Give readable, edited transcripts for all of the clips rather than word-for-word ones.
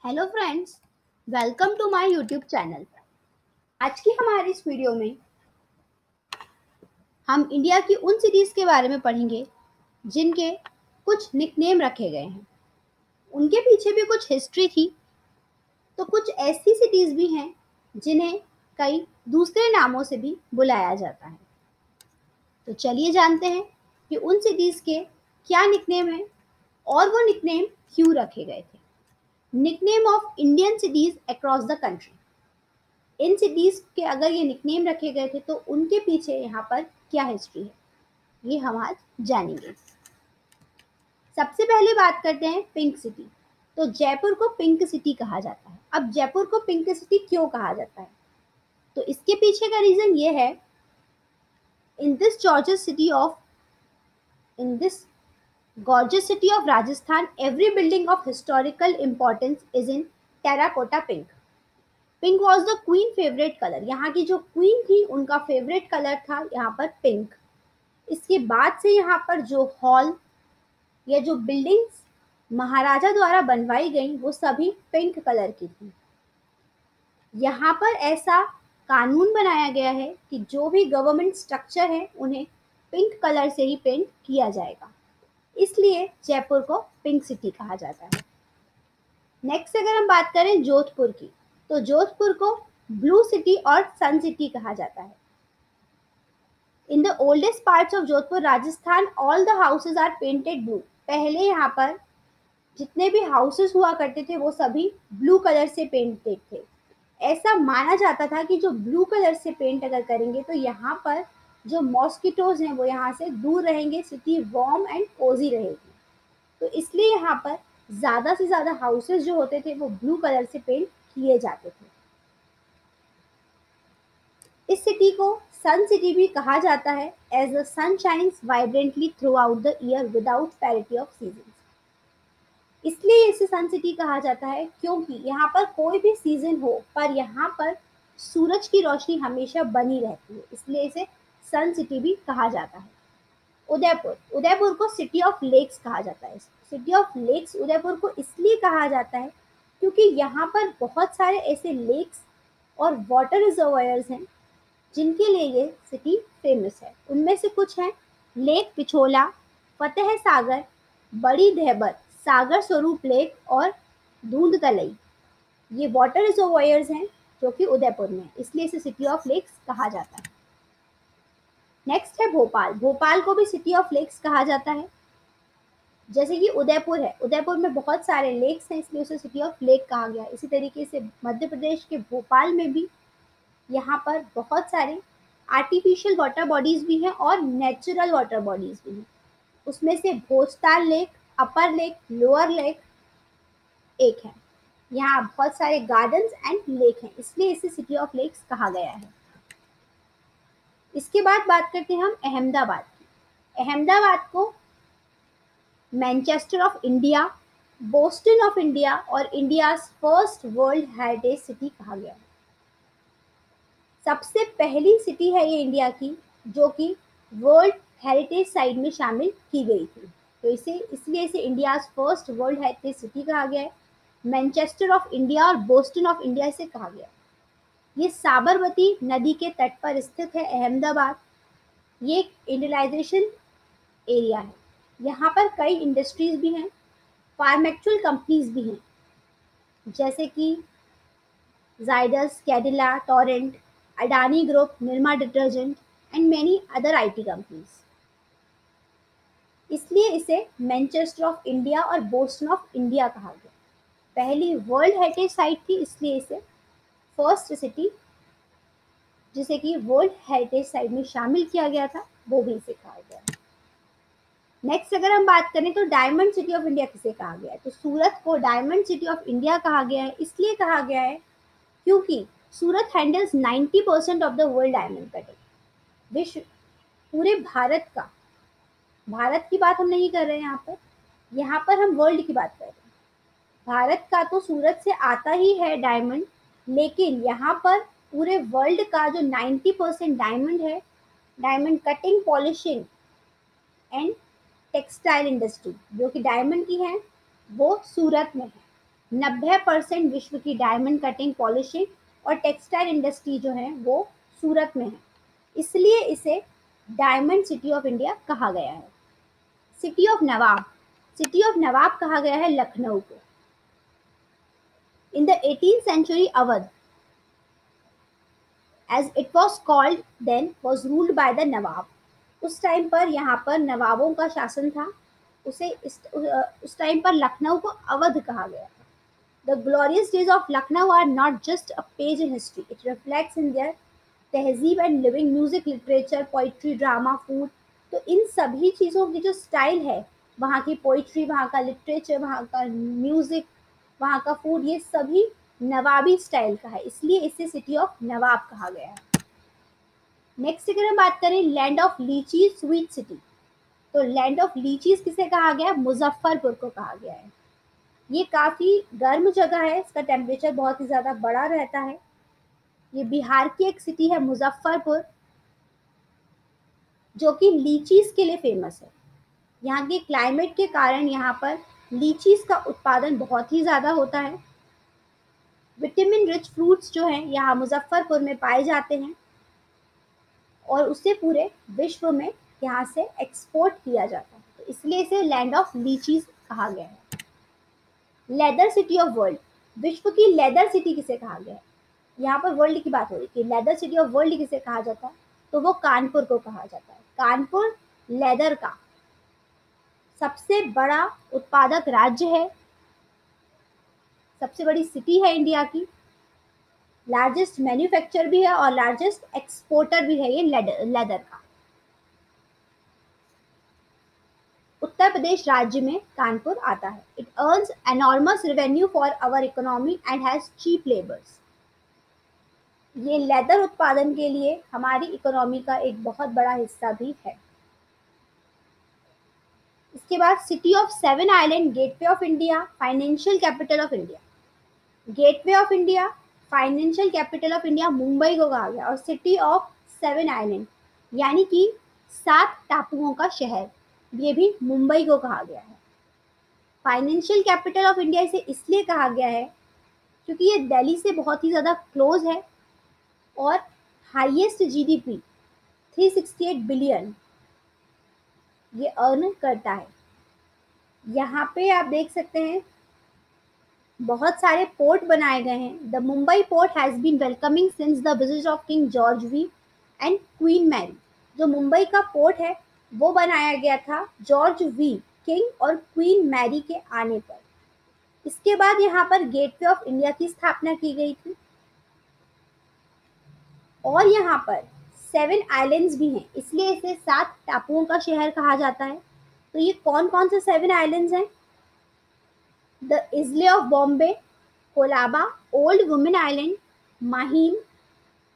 Hello friends, welcome to my YouTube channel. आज की हमारी इस वीडियो में हम इंडिया की उन सिटीज़ के बारे में पढ़ेंगे जिनके कुछ निकनेम रखे गए हैं। उनके पीछे भी कुछ हिस्ट्री थी, तो कुछ ऐसी सिटीज़ भी हैं जिन्हें कई दूसरे नामों से भी बुलाया जाता है। तो चलिए जानते हैं कि उन सिटीज़ के क्या निकनेम हैं और वो निकनेम क्यों रखे गए थे। Nickname of Indian cities across the country. In cities के अगर ये निकनेम रखे गए थे तो उनके पीछे यहाँ पर क्या हिस्ट्री है, ये हम आज जानेंगे। सबसे पहले बात करते हैं पिंक सिटी। तो जयपुर को पिंक सिटी कहा जाता है। अब जयपुर को पिंक सिटी क्यों कहा जाता है, तो इसके पीछे का रीज़न ये है, in this gorgeous city of in this gorgeous city of Rajasthan, every building of historical importance is in terracotta pink. Pink was the queen favourite colour. यहाँ की जो क्वीन थी उनका फेवरेट कलर था यहाँ पर पिंक। इसके बाद से यहाँ पर जो हॉल या जो बिल्डिंग्स महाराजा द्वारा बनवाई गई वो सभी पिंक कलर की थी। यहाँ पर ऐसा कानून बनाया गया है कि जो भी गवर्नमेंट स्ट्रक्चर है उन्हें पिंक कलर से ही पेंट किया जाएगा, इसलिए जयपुर को पिंक सिटी कहा जाता है। नेक्स्ट अगर हम बात करें जोधपुर की, तो जोधपुर को ब्लू सिटी और सन सिटी कहा जाता है। In the oldest parts of Jodhpur Rajasthan all the houses are painted blue. पहले यहाँ पर जितने भी हाउसेस हुआ करते थे वो सभी ब्लू कलर से पेंटेड थे। ऐसा माना जाता था कि जो ब्लू कलर से पेंट अगर करेंगे तो यहाँ पर जो मॉस्किटोज हैं वो यहाँ से दूर रहेंगे, सिटी वार्म एंड कोजी रहेगी। तो इसलिए यहाँ पर ज़्यादा से ज़्यादा हाउसेस जो होते थे वो ब्लू कलर से पेंट किए जाते थे। इस सिटी को सन सिटी भी कहा जाता है, as the sun shines vibrantly throughout the year without parity of season. इसलिए इसे सन सिटी कहा जाता है क्योंकि यहाँ पर कोई भी सीजन हो पर यहाँ पर सूरज की रोशनी हमेशा बनी रहती है, इसलिए इसे सन सिटी भी कहा जाता है। उदयपुर को सिटी ऑफ लेक्स कहा जाता है। सिटी ऑफ लेक्स उदयपुर को इसलिए कहा जाता है क्योंकि यहाँ पर बहुत सारे ऐसे लेक्स और वाटर रिजर्वायर्स हैं जिनके लिए ये सिटी फेमस है। उनमें से कुछ हैं लेक पिछोला, फतेह सागर, बड़ी धैबर, सागर स्वरूप लेक और धूंध तलई। ये वाटर रिजर्वायर्स हैं जो कि उदयपुर में, इसलिए इसे सिटी ऑफ लेक्स कहा जाता है। नेक्स्ट है भोपाल। भोपाल को भी सिटी ऑफ लेक्स कहा जाता है। जैसे कि उदयपुर है, उदयपुर में बहुत सारे लेक्स हैं इसलिए उसे सिटी ऑफ लेक कहा गया। इसी तरीके से मध्य प्रदेश के भोपाल में भी यहाँ पर बहुत सारे आर्टिफिशियल वाटर बॉडीज भी हैं और नेचुरल वाटर बॉडीज भी हैं। उसमें से भोजताल लेक, अपर लेक, लोअर लेक एक है। यहाँ बहुत सारे गार्डन्स एंड लेक हैं, इसलिए इसे सिटी ऑफ लेक्स कहा गया है। इसके बाद बात करते हैं हम अहमदाबाद की। अहमदाबाद को Manchester of India, Boston of India और India's first world heritage city कहा गया है। सबसे पहली सिटी है ये इंडिया की जो कि वर्ल्ड हेरिटेज साइट में शामिल की गई थी, तो इसलिए इसे India's first world heritage city कहा गया है। मैनचेस्टर ऑफ इंडिया और बोस्टन ऑफ इंडिया इसे कहा गया। ये साबरमती नदी के तट पर स्थित है अहमदाबाद। ये एक इंडस्ट्रियलाइजेशन एरिया है। यहाँ पर कई इंडस्ट्रीज भी हैं, फार्मेक्चुअल कंपनीज भी हैं, जैसे कि Zydus, Cadila, Torrent, Adani group, Nirma detergent and many other IT companies. इसलिए इसे मैनचेस्टर ऑफ इंडिया और बोस्टन ऑफ इंडिया कहा गया। पहली वर्ल्ड हेरिटेज साइट थी, इसलिए इसे फर्स्ट सिटी जिसे कि वर्ल्ड हेरिटेज साइट में शामिल किया गया था वो भी इसे कहा गया। नेक्स्ट अगर हम बात करें तो डायमंड सिटी ऑफ इंडिया किसे कहा गया है, तो सूरत को डायमंड सिटी ऑफ इंडिया कहा गया है। इसलिए कहा गया है क्योंकि Surat handles 90% of the world diamond cutting. विश्व पूरे भारत की बात हम नहीं कर रहे हैं यहाँ पर हम वर्ल्ड की बात कर रहे हैं। भारत का तो सूरत से आता ही है डायमंड, लेकिन यहाँ पर पूरे वर्ल्ड का जो 90% डायमंड है, diamond cutting, polishing and textile industry जो कि डायमंड की है, वो सूरत में है। 90% विश्व की डायमंड कटिंग, पॉलिशिंग और टेक्सटाइल इंडस्ट्री जो है वो सूरत में है, इसलिए इसे डायमंड सिटी ऑफ इंडिया कहा गया है। City of nawab, city of nawab कहा गया है लखनऊ को। In the 18th century, Awadh, as it was called then, was ruled by the nawab. उस टाइम पर यहाँ पर नवाबों का शासन था, उस टाइम पर लखनऊ को अवध कहा गया। The glorious days of Lucknow are not just a page in history, it reflects in their तहजीब and living, music, literature, poetry, drama, food. तो इन सभी चीज़ों की जो स्टाइल है, वहाँ की पोइट्री, वहाँ का लिटरेचर, वहाँ का म्यूजिक, वहाँ का फूड, ये सभी नवाबी स्टाइल का है, इसलिए इसे सिटी ऑफ नवाब कहा गया है। नेक्स्ट अगर हम बात करें लैंड ऑफ लीचीज, स्वीट सिटी, तो लैंड ऑफ लीचीज किसे कहा गया? मुजफ्फरपुर को कहा गया है। ये काफ़ी गर्म जगह है, इसका टेम्परेचर बहुत ही ज़्यादा बड़ा रहता है। ये बिहार की एक सिटी है मुजफ्फरपुर, जो कि लीचीज के लिए फेमस है। यहाँ के क्लाइमेट के कारण यहाँ पर लीचीज का उत्पादन बहुत ही ज़्यादा होता है। विटामिन रिच फ्रूट्स जो हैं यहाँ मुजफ्फरपुर में पाए जाते हैं और उसे पूरे विश्व में यहाँ से एक्सपोर्ट किया जाता है, तो इसलिए इसे लैंड ऑफ लीचीज कहा गया है। लेदर सिटी ऑफ वर्ल्ड, विश्व की लेदर सिटी किसे कहा गया है? यहाँ पर वर्ल्ड की बात हो रही है कि लेदर सिटी ऑफ वर्ल्ड किसे कहा जाता है, तो वो कानपुर को कहा जाता है। कानपुर लेदर का सबसे बड़ा उत्पादक राज्य है, सबसे बड़ी सिटी है इंडिया की, लार्जेस्ट मैन्युफैक्चर भी है और लार्जेस्ट एक्सपोर्टर भी है ये लेदर का। उत्तर प्रदेश राज्य में कानपुर आता है। It earns enormous revenue for our economy and has cheap labours. ये लेदर उत्पादन के लिए हमारी इकोनॉमी का एक बहुत बड़ा हिस्सा भी है। इसके बाद city of seven island, gateway of India, financial capital of India. Gateway of India, financial capital of India, Mumbai को कहा गया। और सिटी ऑफ सेवन आइलैंड यानी कि 7 टापुओं का शहर, ये भी मुंबई को कहा गया है। फाइनेंशियल कैपिटल ऑफ इंडिया इसे इसलिए कहा गया है क्योंकि ये दिल्ली से बहुत ही ज़्यादा क्लोज है और हाईएस्ट जीडीपी 368 बिलियन ये अर्न करता है। यहाँ पे आप देख सकते हैं बहुत सारे पोर्ट बनाए गए हैं। The Mumbai port has been welcoming since the visit of king George V and queen Mary. जो मुंबई का पोर्ट है वो बनाया गया था जॉर्ज वी, किंग और क्वीन मैरी के आने पर। इसके बाद यहाँ पर गेटवे ऑफ इंडिया की स्थापना की गई थी और यहाँ पर 7 आइलैंड्स भी हैं, इसलिए इसे 7 टापुओं का शहर कहा जाता है। तो ये कौन कौन से 7 आइलैंड्स हैं? The isle of Bombay, Colaba, old women island, Mahim,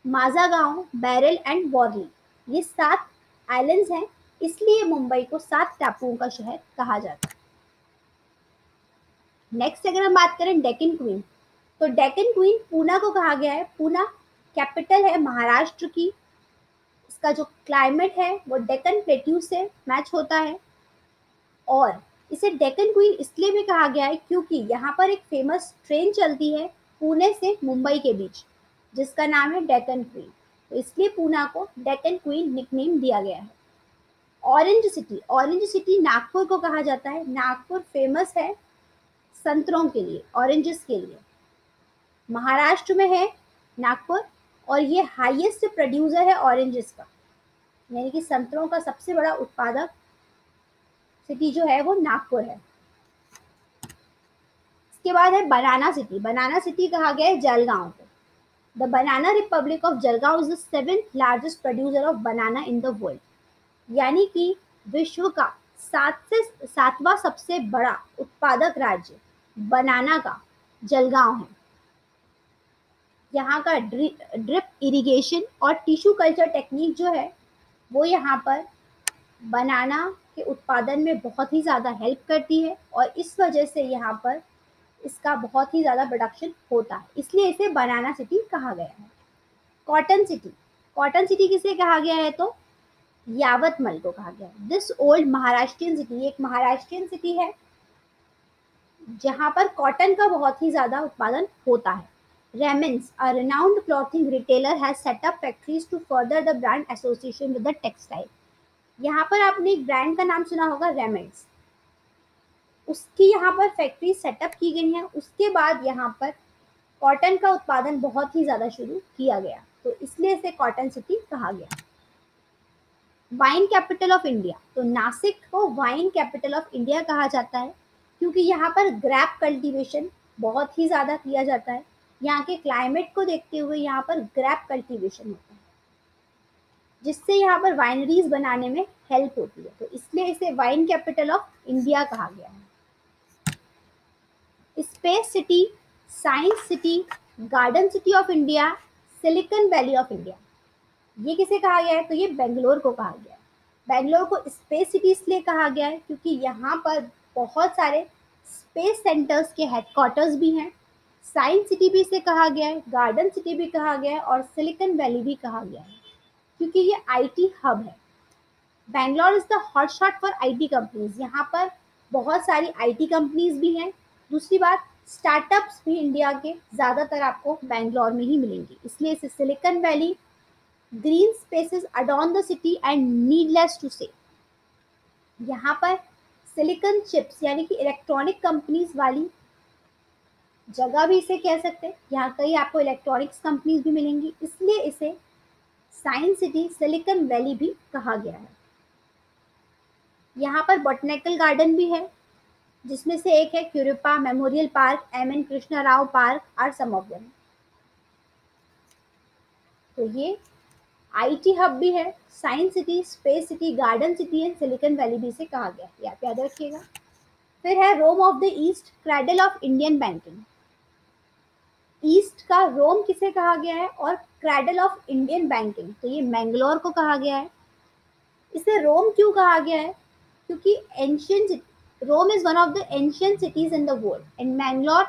Mazagaon, Parel and Worli. ये 7 आइलैंड्स हैं, इसलिए मुंबई को 7 टापुओं का शहर कहा जाता है। नेक्स्ट अगर हम बात करें डेक्कन क्वीन, तो डेक्कन क्वीन पूना को कहा गया है। पूना कैपिटल है महाराष्ट्र की। इसका जो क्लाइमेट है वो डेक्कन प्लेट्यू से मैच होता है और इसे डेक्कन क्वीन इसलिए भी कहा गया है क्योंकि यहाँ पर एक फेमस ट्रेन चलती है पुणे से मुंबई के बीच जिसका नाम है डेक्कन क्वीन, तो इसलिए पूना को डेक्कन क्वीन निकनेम दिया गया है। Orange city, orange city Nagpur को कहा जाता है। नागपुर फेमस है संतरों के लिए, ऑरेंजेस के लिए। महाराष्ट्र में है नागपुर और ये हाईएस्ट प्रोड्यूसर है ऑरेंजेस का, यानी कि संतरों का सबसे बड़ा उत्पादक सिटी जो है वो नागपुर है। इसके बाद है बनाना सिटी। बनाना सिटी कहा गया है जलगांव को। The banana Republic of Jalgaon is the 7th largest producer of banana in the world, यानी कि विश्व का 7वां सबसे बड़ा उत्पादक राज्य बनाना का जलगांव है। यहाँ का ड्रिप इरिगेशन और टिश्यू कल्चर टेक्निक जो है वो यहाँ पर बनाना के उत्पादन में बहुत ही ज़्यादा हेल्प करती है और इस वजह से यहाँ पर इसका बहुत ही ज़्यादा प्रोडक्शन होता है, इसलिए इसे बनाना सिटी कहा गया है। कॉटन सिटी, कॉटन सिटी किसे कहा गया है? तो यावतमल को कहा गया है। दिस ओल्ड महाराष्ट्रियन सिटी, एक महाराष्ट्रियन सिटी है जहाँ पर कॉटन का बहुत ही ज़्यादा उत्पादन होता है। Raymond's, a renowned clothing retailer, has set up factories to further the brand association with the textile. यहाँ पर आपने एक ब्रांड का नाम सुना होगा, रेमंड्स। उसकी यहाँ पर फैक्ट्री सेटअप की गई है। उसके बाद यहाँ पर कॉटन का उत्पादन बहुत ही ज़्यादा शुरू किया गया, तो इसलिए इसे कॉटन सिटी कहा गया। वाइन कैपिटल ऑफ इंडिया, तो नासिक को वाइन कैपिटल ऑफ इंडिया कहा जाता है क्योंकि यहाँ पर ग्रैप कल्टीवेशन बहुत ही ज़्यादा किया जाता है। यहाँ के क्लाइमेट को देखते हुए यहाँ पर ग्रैप कल्टीवेशन होता है, जिससे यहाँ पर वाइनरीज बनाने में हेल्प होती है, तो इसलिए इसे वाइन कैपिटल ऑफ इंडिया कहा गया है। Space city, science city, garden city of India, silicon valley of India, ये किसे कहा गया है? तो ये बेंगलोर को कहा गया है। बेंगलोर को स्पेस सिटी इसलिए कहा गया है क्योंकि यहाँ पर बहुत सारे स्पेस सेंटर्स के हेडक्वार्टर्स भी हैं। साइंस सिटी भी इसे कहा गया है, गार्डन सिटी भी कहा गया है और सिलिकॉन वैली भी कहा गया है क्योंकि ये आईटी हब है। Bangalore is the hotspot for IT companies, यहाँ पर बहुत सारी आईटी कंपनीज भी हैं। दूसरी बात, स्टार्टअप्स भी इंडिया के ज़्यादातर आपको बैंगलोर में ही मिलेंगे, इसलिए इसे Silicon Valley, green spaces adorn the city and needless to say, यहाँ पर सिलिकॉन चिप्स यानी कि इलेक्ट्रॉनिक कंपनीज वाली जगह भी इसे कह सकते हैं। यहाँ कई आपको इलेक्ट्रॉनिक्स कंपनीज भी मिलेंगी, इसलिए इसे साइंस सिटी, सिलिकॉन वैली भी कहा गया है। यहाँ पर बॉटनिकल गार्डन भी है, जिसमें से एक है क्यूरिपा memorial park, M N Krishna Rao park are some of them. तो ये आईटी हब भी है, science city, space city, garden city and Silicon Valley भी इसे कहा गया है, यहाँ पे याद रखिएगा। फिर है Rome of the east, cradle of Indian banking. East का रोम किसे कहा गया है और क्रैडल ऑफ इंडियन बैंकिंग, तो ये मैंगलोर को कहा गया है। इसे रोम क्यों कहा गया है? क्योंकि ancient Rome is one of the ancient cities in the world and Mangalore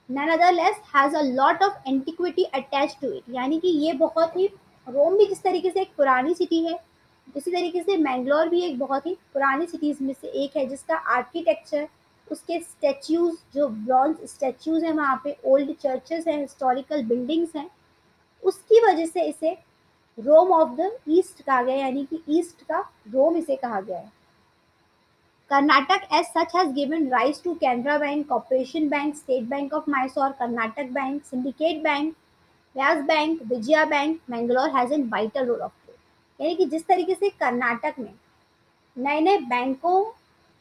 nonetheless has a lot of antiquity attached to it, यानी कि ये बहुत ही, रोम भी जिस तरीके से एक पुरानी सिटी है, उसी तरीके से मैंगलोर भी एक बहुत ही पुरानी सिटीज़ में से एक है, जिसका आर्किटेक्चर, उसके स्टैच्यूज, जो ब्रॉन्ज स्टैच्यूज हैं वहाँ पे, ओल्ड चर्चेस हैं, हिस्टोरिकल बिल्डिंग्स हैं, उसकी वजह से इसे रोम ऑफ द ईस्ट कहा गया, यानी कि ईस्ट का रोम इसे कहा गया है। Karnataka as such has given rise to Canara Bank, Corporation Bank, State Bank of Mysore, Karnataka Bank, Syndicate Bank, Vyas Bank, Vijaya Bank. Mangalore has a vital role of play. यानी कि जिस तरीके से कर्नाटक में नए नए बैंकों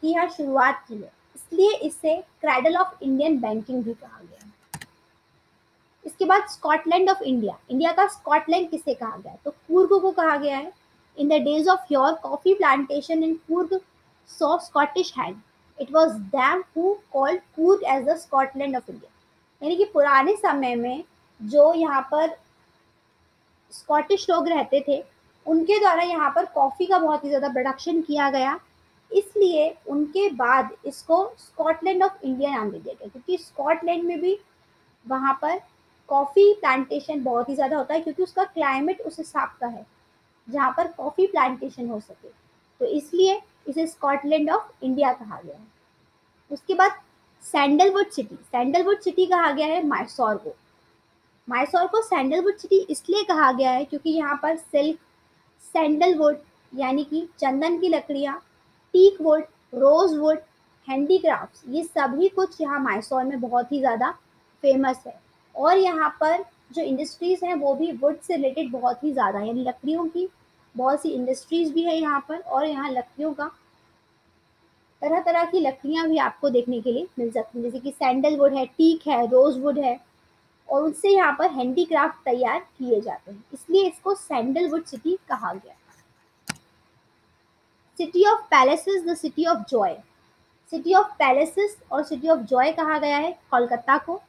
की यहाँ शुरुआत की है, इसलिए इसे क्रैडल ऑफ इंडियन बैंकिंग भी कहा गया है। इसके बाद स्कॉटलैंड ऑफ इंडिया, इंडिया का स्कॉटलैंड किसे कहा गया है? तो कूर्ग को कहा गया है। In the days of your coffee plantation in Coorg saw Scottish hand. It was them who called Coorg as the Scotland of India. यानी कि पुराने समय में जो यहाँ पर स्कॉटिश लोग रहते थे, उनके द्वारा यहाँ पर कॉफ़ी का बहुत ही ज़्यादा प्रोडक्शन किया गया, इसलिए उनके बाद इसको स्कॉटलैंड ऑफ इंडिया नाम दे दिया गया, क्योंकि स्कॉटलैंड में भी वहाँ पर कॉफ़ी प्लांटेशन बहुत ही ज़्यादा होता है, क्योंकि उसका क्लाइमेट उस हिसाब का है जहाँ पर कॉफ़ी प्लांटेशन हो सके, तो इसलिए इसे स्कॉटलैंड ऑफ इंडिया कहा गया है। उसके बाद सैंडलवुड सिटी, सैंडलवुड सिटी कहा गया है मैसूर को। मैसूर को सैंडलवुड सिटी इसलिए कहा गया है क्योंकि यहाँ पर सिल्क, सैंडलवुड यानी कि चंदन की लकड़ियाँ, teak wood, rose wood, handicrafts, ये सभी कुछ यहाँ मैसूर में बहुत ही ज़्यादा फेमस है। और यहाँ पर जो इंडस्ट्रीज़ हैं वो भी वुड से रिलेटेड बहुत ही ज़्यादा है, यानी लकड़ियों की बहुत सी इंडस्ट्रीज़ भी है यहाँ पर, और यहाँ लकड़ियों का तरह तरह की लकड़ियाँ भी आपको देखने के लिए मिल सकती हैं, जैसे कि सैंडलवुड है, टीक है, रोज वुड है, और उनसे यहाँ पर हैंडीक्राफ्ट तैयार किए जाते हैं, इसलिए इसको सैंडलवुड सिटी कहा गया। City of palaces, the city of Joy, city of palaces और सिटी ऑफ जॉय कहा गया है कोलकाता को।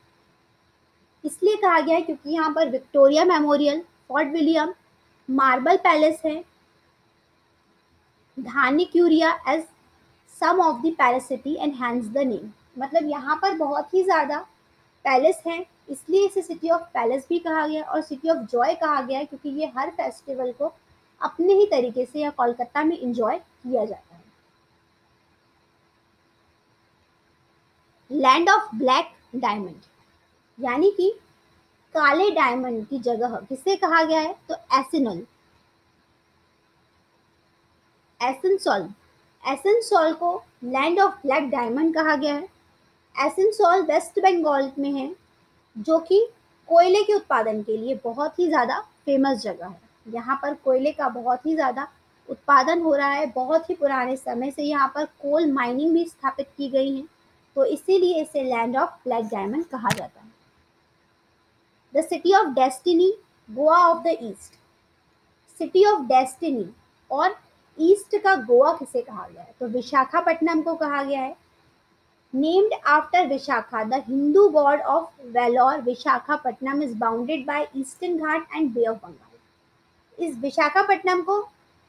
इसलिए कहा गया है क्योंकि यहाँ पर Victoria Memorial, Fort William, Marble Palace है, धानी क्यूरिया as some of the palace city and hence the name, मतलब यहाँ पर बहुत ही ज़्यादा पैलेस हैं, इसलिए इसे सिटी ऑफ पैलेस भी कहा गया और सिटी ऑफ जॉय कहा गया है, क्योंकि ये हर फेस्टिवल को अपने ही तरीके से या कोलकाता में इंजॉय किया जाता है। लैंड ऑफ ब्लैक डायमंड, यानी कि काले डायमंड की जगह किसे कहा गया है? तो एसिनल, एसेंसोल, एसेंसोल को लैंड ऑफ ब्लैक डायमंड कहा गया है। एसेंसोल वेस्ट बंगाल में है, जो कि कोयले के उत्पादन के लिए बहुत ही ज़्यादा फेमस जगह है। यहाँ पर कोयले का बहुत ही ज़्यादा उत्पादन हो रहा है, बहुत ही पुराने समय से यहाँ पर कोल माइनिंग भी स्थापित की गई है, तो इसीलिए इसे लैंड ऑफ ब्लैक डायमंड कहा जाता है। The city of destiny, Goa of the east, city of destiny और ईस्ट का गोवा किसे कहा गया है? तो विशाखापट्टनम को कहा गया है। Named after Visakha, the Hindu god of valour, Visakhapatnam is bounded by eastern Ghat and bay of Bengal. इस विशाखापट्टनम को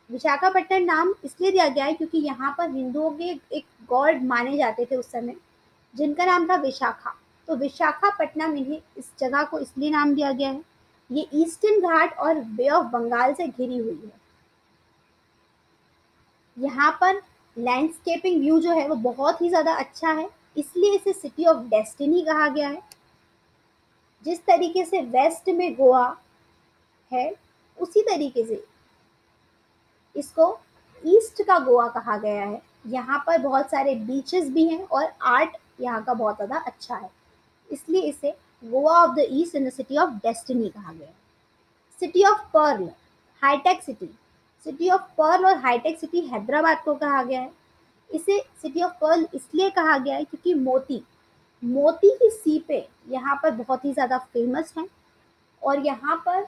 विशाखापट्टनम नाम इसलिए दिया गया है क्योंकि यहाँ पर हिंदुओं के एक गॉड माने जाते थे उस समय, जिनका नाम था विशाखा। तो विशाखापट्टनम इन्हें इस जगह को इसलिए नाम दिया गया है। ये ईस्टर्न घाट और बे ऑफ बंगाल से घिरी हुई है। यहाँ पर लैंडस्केपिंग व्यू जो है वो बहुत ही ज़्यादा अच्छा है, इसलिए इसे सिटी ऑफ डेस्टिनी कहा गया है। जिस तरीके से वेस्ट में गोवा है, उसी तरीके से इसको ईस्ट का गोवा कहा गया है। यहाँ पर बहुत सारे बीचेस भी हैं और आर्ट यहाँ का बहुत ज़्यादा अच्छा है, इसलिए इसे Goa of the east in the city of destiny कहा गया है। City of pearl, hitech city, city of pearl और हाईटेक सिटी हैदराबाद को कहा गया है। इसे सिटी ऑफ पर्ल इसलिए कहा गया है क्योंकि मोती, मोती की सीपें यहाँ पर बहुत ही ज़्यादा फेमस हैं और यहाँ पर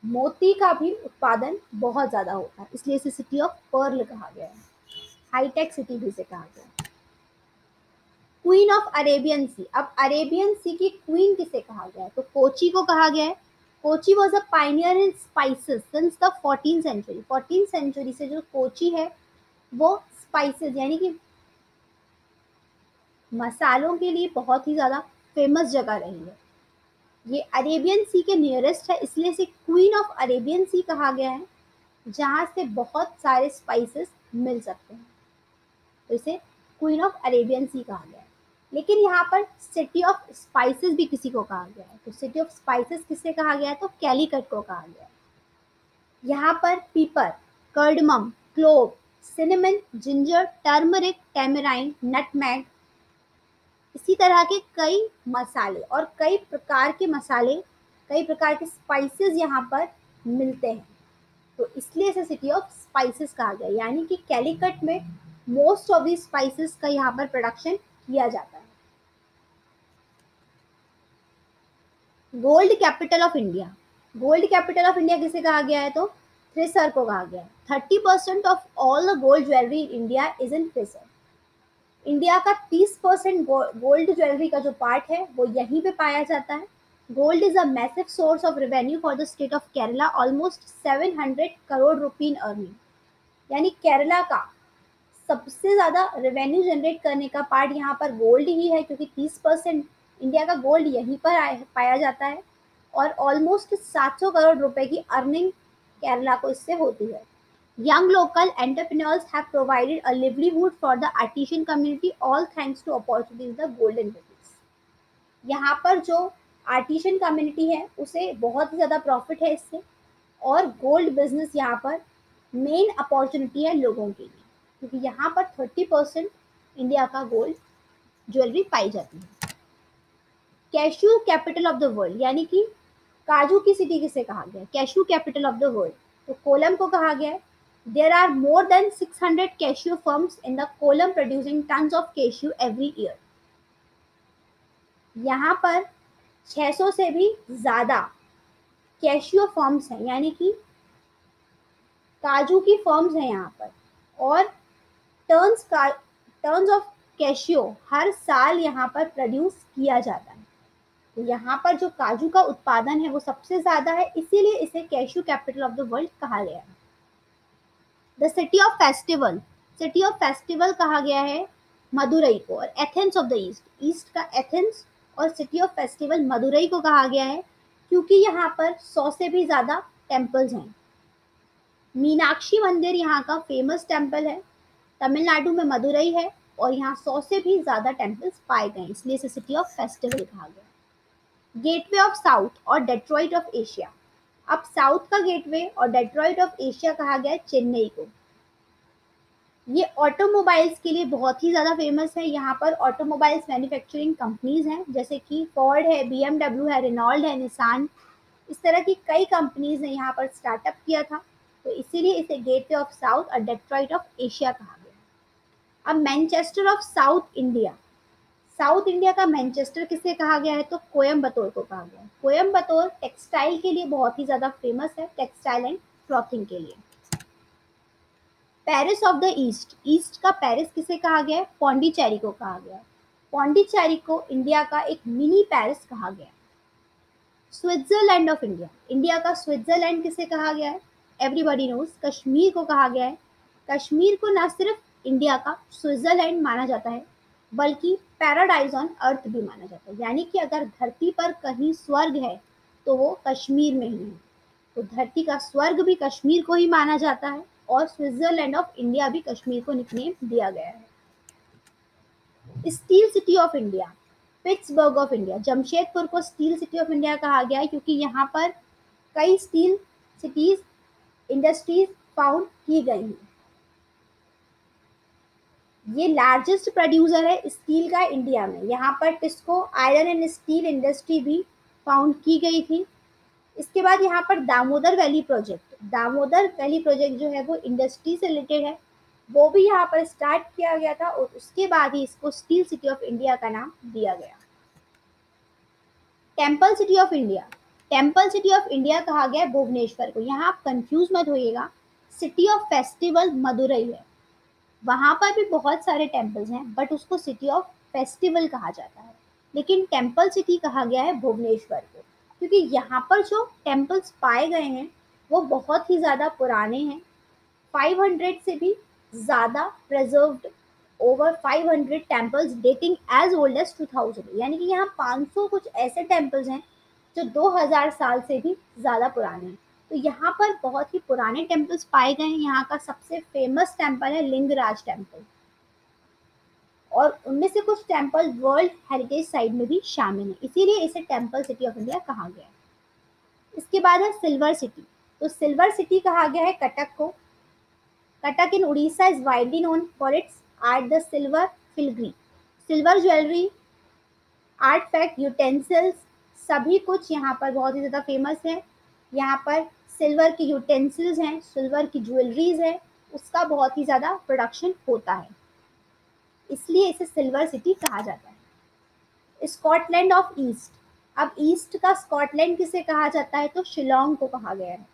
मोती का भी उत्पादन बहुत ज़्यादा होता है, इसलिए इसे सिटी ऑफ पर्ल कहा गया है। हाईटेक सिटी भी इसे कहा गया है। क्वीन ऑफ अरेबियन सी, अब अरेबियन सी की क्वीन किसे कहा गया है? तो कोची को कहा गया है। Kochi was a pioneer in spices since the 14th century. 14th century से जो कोची है वो स्पाइसेस यानी कि मसालों के लिए बहुत ही ज़्यादा फेमस जगह रही है। ये अरेबियन सी के नियरेस्ट है, इसलिए इसे क्वीन ऑफ अरेबियन सी कहा गया है, जहाँ से बहुत सारे स्पाइसेस मिल सकते हैं, तो इसे क्वीन ऑफ अरेबियन सी कहा गया है। लेकिन यहाँ पर सिटी ऑफ स्पाइसेस भी किसी को कहा गया है, तो सिटी ऑफ स्पाइसेस किसे कहा गया है? तो कैलीकट को कहा गया है। यहाँ पर pepper, cardamom, clove, cinnamon, ginger, turmeric, tamarind, nutmeg, इसी तरह के कई मसाले और कई प्रकार के मसाले, कई प्रकार के स्पाइसेस यहाँ पर मिलते हैं, तो इसलिए इसे सिटी ऑफ स्पाइसेस कहा गया, यानी कि कैलीकट में मोस्ट ऑफ दी स्पाइसेस का यहाँ पर प्रोडक्शन किया जाता है। Gold capital of India, gold capital of India किसे कहा गया है? तो थ्रेसर को कहा गया है। 30% of all the gold jewellery in India is in thresher. India का 30% गोल्ड ज्वेलरी का जो पार्ट है वो यहीं पे पाया जाता है। Gold is a massive source of revenue for the state of Kerala, almost 700 crore rupee in earning, यानी केरला का सबसे ज़्यादा रेवेन्यू जनरेट करने का पार्ट यहाँ पर गोल्ड ही है, क्योंकि 30% इंडिया का गोल्ड यहीं पर पाया जाता है और ऑलमोस्ट 700 करोड़ रुपए की अर्निंग केरला को इससे होती है। Young local entrepreneurs have provided a livelihood for the artisan community, all thanks to opportunities the golden rupees. यहाँ पर जो आर्टिशन कम्युनिटी है उसे बहुत ही ज़्यादा प्रॉफिट है इससे, और गोल्ड बिजनेस यहाँ पर मेन अपॉर्चुनिटी है लोगों के लिए, क्योंकि यहाँ पर 30% इंडिया का गोल्ड ज्वेलरी पाई जाती है। Cashew capital of the world, यानी कि काजू की सिटी किसे कहा गया? Cashew capital of the world, तो कोलम को कहा गया है। There are more than 600 cashew farms in the column producing tons of cashew every year. यहाँ पर 600 से भी ज़्यादा कैशियो फर्म्स हैं, यानी कि काजू की फर्म्स हैं यहाँ पर, और टर्न्स ऑफ कैशियो हर साल यहाँ पर प्रोड्यूस किया जाता है। तो यहाँ पर जो काजू का उत्पादन है वो सबसे ज़्यादा है, इसीलिए इसे cashew capital of the world कहा गया है। The city of festival, city of festival कहा गया है मदुरई को, और Athens of the east, east का एथेंस और सिटी ऑफ फेस्टिवल मदुरई को कहा गया है क्योंकि यहाँ पर 100 से भी ज़्यादा टेम्पल्स हैं। मीनाक्षी मंदिर यहाँ का फेमस टेम्पल है। तमिलनाडु में मदुरई है और यहाँ 100 से भी ज़्यादा टेम्पल्स पाए गए, इसलिए इसे सिटी ऑफ फेस्टिवल कहा गया। गेटवे ऑफ साउथ और डेट्रॉइट ऑफ एशिया। अब साउथ का गेटवे और डेट्रॉइट ऑफ एशिया कहा गया है चेन्नई को। ये ऑटोमोबाइल्स के लिए बहुत ही ज़्यादा फेमस है। यहाँ पर ऑटोमोबाइल्स मैन्युफैक्चरिंग कंपनीज हैं, जैसे कि फोर्ड है, BMW है, रेनॉल्ड है, निसान, इस तरह की कई कंपनीज ने यहाँ पर स्टार्टअप किया था, तो इसीलिए इसे गेटवे ऑफ साउथ और डेट्रॉइट ऑफ एशिया कहा गया। अब Manchester of south India. South India का मैनचेस्टर किसे कहा गया है, तो कोयम्बतौर को कहा गया है। कोयम्बतौर टेक्सटाइल के लिए बहुत ही ज़्यादा फेमस है, टेक्सटाइल एंड क्लॉथिंग के लिए। Paris of the east. East का पेरिस किसे कहा गया है, पौंडीचेरी को कहा गया है। पौंडीचेरी को इंडिया का एक मिनी पेरिस कहा गया है। Switzerland of India. इंडिया का स्विट्जरलैंड किसे कहा गया है, एवरीबॉडी नोज, कश्मीर को कहा गया है। कश्मीर को न सिर्फ इंडिया का स्विट्जरलैंड माना जाता है, बल्कि पैराडाइज ऑन अर्थ भी माना जाता है, यानी कि अगर धरती पर कहीं स्वर्ग है तो वो कश्मीर में ही है। तो धरती का स्वर्ग भी कश्मीर को ही माना जाता है, और स्विट्जरलैंड ऑफ इंडिया भी कश्मीर को निकनेम दिया गया है। Steel city of India, Pittsburgh of India. Jamshedpur को स्टील सिटी ऑफ इंडिया कहा गया है क्योंकि यहाँ पर कई स्टील सिटीज इंडस्ट्रीज फाउंड की गई हैं। ये लार्जेस्ट प्रोड्यूसर है स्टील का इंडिया में। यहाँ पर TISCO iron and steel industry भी फाउंड की गई थी। इसके बाद यहाँ पर दामोदर वैली प्रोजेक्ट जो है वो इंडस्ट्री से रिलेटेड है, वो भी यहाँ पर स्टार्ट किया गया था, और उसके बाद ही इसको स्टील सिटी ऑफ इंडिया का नाम दिया गया। Temple city of India. Temple city of India कहा गया है भुवनेश्वर को। यहाँ आप कंफ्यूज मत होइएगा, सिटी ऑफ फेस्टिवल मदुरई है, वहाँ पर भी बहुत सारे टेम्पल्स हैं, बट उसको सिटी ऑफ फेस्टिवल कहा जाता है। लेकिन टेम्पल सिटी कहा गया है भुवनेश्वर को, क्योंकि यहाँ पर जो टेम्पल्स पाए गए हैं वो बहुत ही ज़्यादा पुराने हैं। 500 से भी ज़्यादा preserved, over 500 temples dating as old as 2000, यानी कि यहाँ 500 कुछ ऐसे टेम्पल्स हैं जो 2000 साल से भी ज़्यादा पुराने हैं। तो यहाँ पर बहुत ही पुराने टेम्पल्स पाए गए हैं। यहाँ का सबसे फेमस टेम्पल है लिंगराज टेम्पल, और उनमें से कुछ टेम्पल वर्ल्ड हेरिटेज साइट में भी शामिल है, इसीलिए इसे टेम्पल सिटी ऑफ इंडिया कहा गया है। इसके बाद है सिल्वर सिटी। तो सिल्वर सिटी कहा गया है कटक को। Cuttack in Orissa is widely known for its art the silver filigree. Silver jewellery, artefact, utensils, सभी कुछ यहाँ पर बहुत ही ज़्यादा फेमस है। यहाँ पर सिल्वर की यूटेंसिल्स हैं, सिल्वर की ज्वेलरीज है, उसका बहुत ही ज़्यादा प्रोडक्शन होता है, इसलिए इसे सिल्वर सिटी कहा जाता है। Scotland of east. अब ईस्ट का स्कॉटलैंड किसे कहा जाता है, तो शिलोंग को कहा गया है।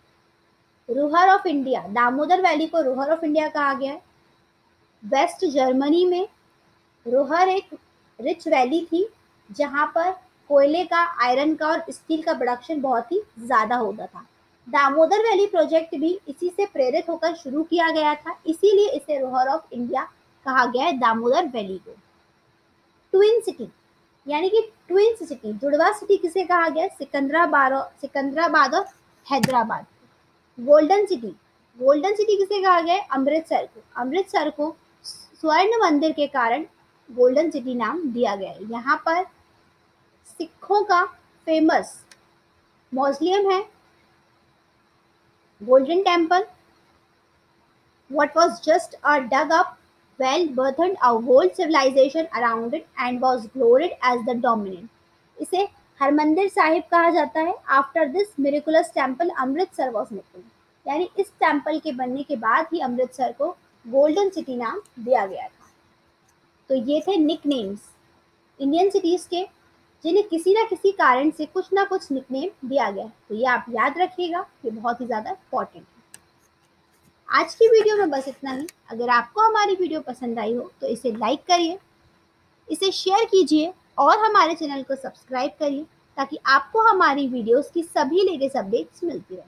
Ruhr of India. Damodar valley को रुहर ऑफ इंडिया कहा गया है। वेस्ट जर्मनी में रुहर एक रिच वैली थी, जहाँ पर कोयले का, आयरन का और स्टील का प्रोडक्शन बहुत ही ज़्यादा होता था। दामोदर वैली प्रोजेक्ट भी इसी से प्रेरित होकर शुरू किया गया था, इसीलिए इसे रुहर ऑफ इंडिया कहा गया है दामोदर वैली को। ट्विन सिटी, यानी कि ट्विंस सिटी, जुड़वा सिटी किसे कहा गया है, सिकंदराबाद और Hyderabad. Golden city, golden city किसे कहा गया है, अमृतसर को। अमृतसर को स्वर्ण मंदिर के कारण गोल्डन सिटी नाम दिया गया है। यहाँ पर सिखों का फेमस मौजलियम है, golden temple, what was just a dug up well birthed a whole civilization around it and was gloried as the dominant. इसे हरमंदिर साहिब कहा जाता है। After this miraculous temple Amritsar was nicknamed, यानी इस टेम्पल के बनने के बाद ही अमृतसर को गोल्डन सिटी नाम दिया गया था। तो ये थे निकनेम्स इंडियन सिटीज़ के, जिन्हें किसी ना किसी कारण से कुछ ना कुछ निकनेम दिया गया है। तो ये आप याद रखिएगा, ये बहुत ही ज़्यादा इंपॉर्टेंट है। आज की वीडियो में बस इतना ही। अगर आपको हमारी वीडियो पसंद आई हो तो इसे लाइक करिए, इसे शेयर कीजिए और हमारे चैनल को सब्सक्राइब करिए, ताकि आपको हमारी वीडियोस की सभी लेटेस्ट अपडेट्स मिलती रहें।